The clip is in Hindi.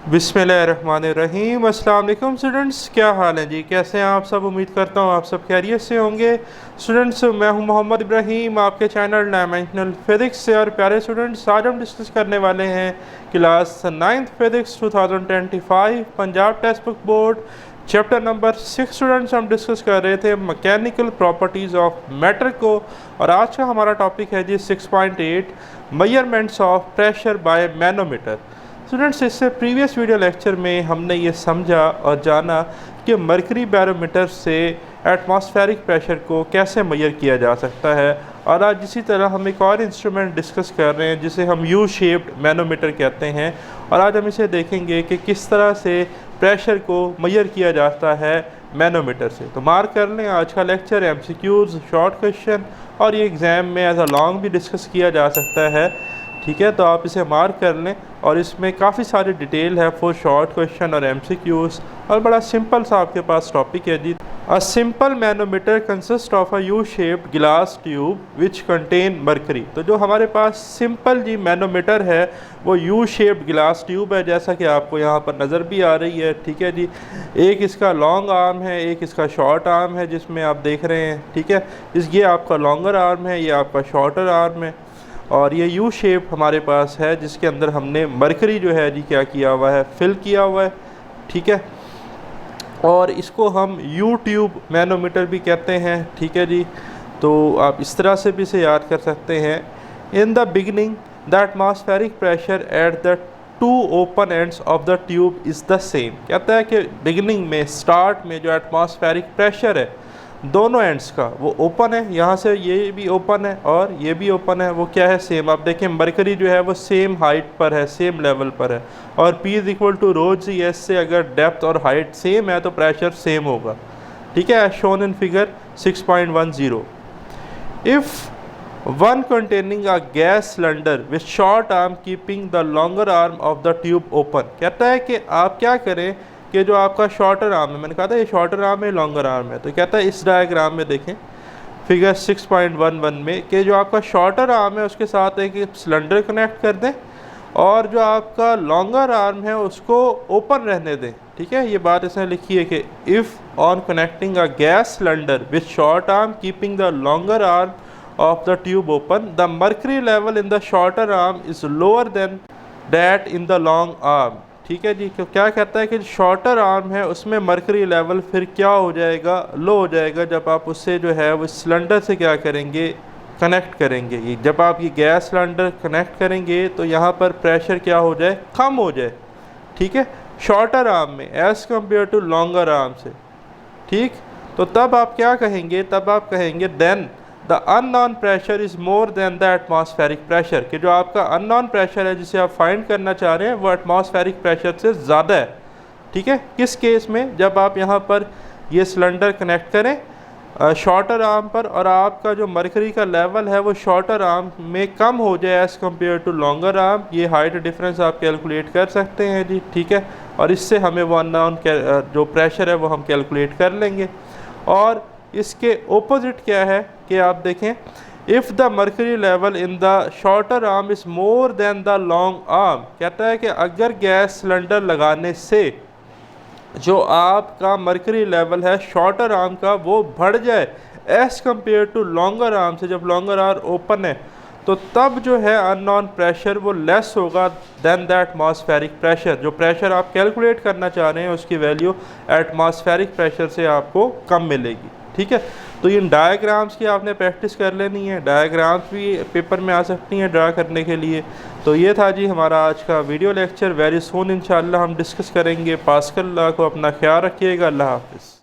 बिस्मिल्लाहिर्रहमानिर्रहीम। अस्सलाम वालेकुम स्टूडेंट्स, क्या हाल है जी? कैसे हैं आप सब? उम्मीद करता हूँ आप सब खैरियत से होंगे। स्टूडेंट्स, मैं हूँ मोहम्मद इब्राहिम, आपके चैनल डायमेंशनल फिज़िक्स से। और प्यारे स्टूडेंट्स, आज हम डिस्कस करने वाले हैं class 9th physics 2025 Punjab text book board chapter number 6। Students, हम डिस्कस कर रहे थे मैकेनिकल प्रॉपर्टीज़ ऑफ मैटर को, और आज का हमारा टॉपिक है जी 6.8 measurements of pressure by manometer. Students, इससे प्रीवियस वीडियो लेक्चर में हमने ये समझा और जाना कि मरकरी बैरोमीटर से एटमॉस्फेरिक प्रेशर को कैसे मेजर किया जा सकता है। और आज इसी तरह हम एक और इंस्ट्रूमेंट डिस्कस कर रहे हैं जिसे हम यू शेप्ड मैनोमीटर कहते हैं, और आज हम इसे देखेंगे कि किस तरह से प्रेशर को मेजर किया जाता है मैनोमीटर से। तो मार्क कर लें, आज का लेक्चर MCQs, शॉर्ट क्वेश्चन, और ये एग्ज़ाम में एज अ लॉन्ग भी डिस्कस किया जा सकता है। ठीक है, तो आप इसे मार्क कर लें, और इसमें काफ़ी सारी डिटेल है फॉर शॉर्ट क्वेश्चन और MCQs, और बड़ा सिंपल सा आपके पास टॉपिक है जी। A simple manometer consist of a U shaped glass tube which contain mercury. तो जो हमारे पास सिंपल जी मैनोमीटर है वो यू शेप्ड ग्लास ट्यूब है, जैसा कि आपको यहाँ पर नज़र भी आ रही है। ठीक है जी, एक इसका लॉन्ग आर्म है, एक इसका शॉर्ट आर्म है जिसमें आप देख रहे हैं। ठीक है, ये आपका लॉन्गर आर्म है, ये आपका शॉर्टर आर्म है, और ये यू शेप हमारे पास है जिसके अंदर हमने मरकरी जो है जी क्या किया हुआ है, फिल किया हुआ है। ठीक है, और इसको हम यू ट्यूब मैनोमीटर भी कहते हैं। ठीक है जी, तो आप इस तरह से भी इसे याद कर सकते हैं। In the beginning the atmospheric pressure at the two open ends of the tube is the same. कहता है कि बिगिनिंग में, स्टार्ट में जो एटमॉस्फेरिक प्रेशर है दोनों एंड्स का वो ओपन है, यहाँ से ये भी ओपन है और ये भी ओपन है, वो क्या है, सेम। आप देखें मरकरी जो है वो सेम हाइट पर है, सेम लेवल पर है, और P is equal to rho G S से अगर डेप्थ और हाइट सेम है तो प्रेशर सेम होगा। ठीक है, shown in figure 6.10। If one containing a gas cylinder with short arm keeping the longer arm of the tube open. कहता है कि आप क्या करें कि जो आपका शॉर्टर आर्म है, मैंने कहा था ये शॉर्टर आर्म है, लॉन्गर आर्म है, तो कहता है इस डायग्राम में देखें फिगर 6.11 में कि जो आपका शॉर्टर आर्म है उसके साथ एक सिलेंडर कनेक्ट कर दें, और जो आपका लॉन्गर आर्म है उसको ओपन रहने दें। ठीक है, ये बात इसने लिखी है कि if on connecting a gas cylinder with short arm keeping the longer arm of the tube open the mercury level in the shorter arm is lower than that in the long arm. ठीक है जी, क्या कहता है कि शॉर्टर आर्म है उसमें मरकरी लेवल फिर क्या हो जाएगा, लो हो जाएगा, जब आप उससे जो है वो सिलेंडर से क्या करेंगे, कनेक्ट करेंगे। जब आप ये गैस सिलेंडर कनेक्ट करेंगे तो यहाँ पर प्रेशर क्या हो जाए, कम हो जाए। ठीक है, शॉर्टर आर्म में as compare to longer arm से। ठीक, तो तब आप क्या कहेंगे, तब आप कहेंगे then the unknown pressure is more than the atmospheric pressure, कि जो आपका अननोन प्रेशर है जिसे आप फाइंड करना चाह रहे हैं वो एटमॉस्फेरिक प्रेशर से ज़्यादा है। ठीक है, किस केस में, जब आप यहाँ पर ये सिलेंडर कनेक्ट करें शॉर्टर आर्म पर, और आपका जो मरकरी का लेवल है वो शॉर्टर आर्म में कम हो जाए as compare to longer arm. ये हाइट डिफरेंस आप कैलकुलेट कर सकते हैं जी। ठीक है, और इससे हमें वो अननोन जो प्रेशर है वो हम कैलकुलेट कर लेंगे। और इसके ओपोजिट क्या है कि आप देखें, if the mercury level in the shorter arm is more than the long arm. कहता है कि अगर गैस सिलेंडर लगाने से जो आपका मर्करी लेवल है शॉर्टर आर्म का वो बढ़ जाए as compare to longer arm से, जब लॉन्गर आर्म ओपन है, तो तब जो है अननोन प्रेशर वो लेस होगा देन द एटमॉस्फेरिक प्रेशर। जो प्रेशर आप कैलकुलेट करना चाह रहे हैं उसकी वैल्यू एटमॉस्फेरिक प्रेशर से आपको कम मिलेगी। ठीक है, तो इन डायग्राम्स की आपने प्रैक्टिस कर लेनी है, डायग्राम्स भी पेपर में आ सकती हैं ड्रा करने के लिए। तो ये था जी हमारा आज का वीडियो लेक्चर। वेरी सून इंशाल्लाह हम डिस्कस करेंगे पास्कल लॉ को। अपना ख्याल रखिएगा, अल्लाह हाफ़िज़।